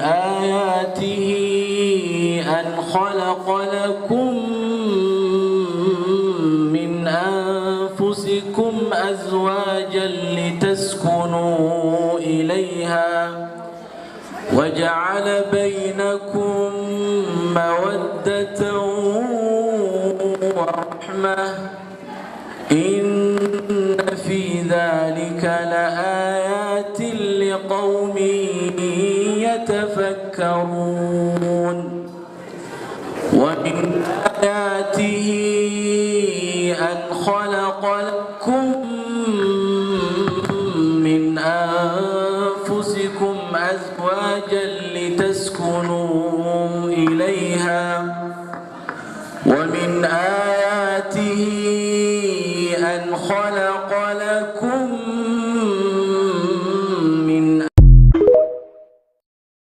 آياته أن خلق لكم من أنفسكم أزواجا لتسكنوا إليها وجعل بينكم مودة ورحمة إن في ذلك لآيات لقوم يتفكرون ومن آياته أن خلق لكم من أنفسكم أزواجا لتسكنوا إليها ومن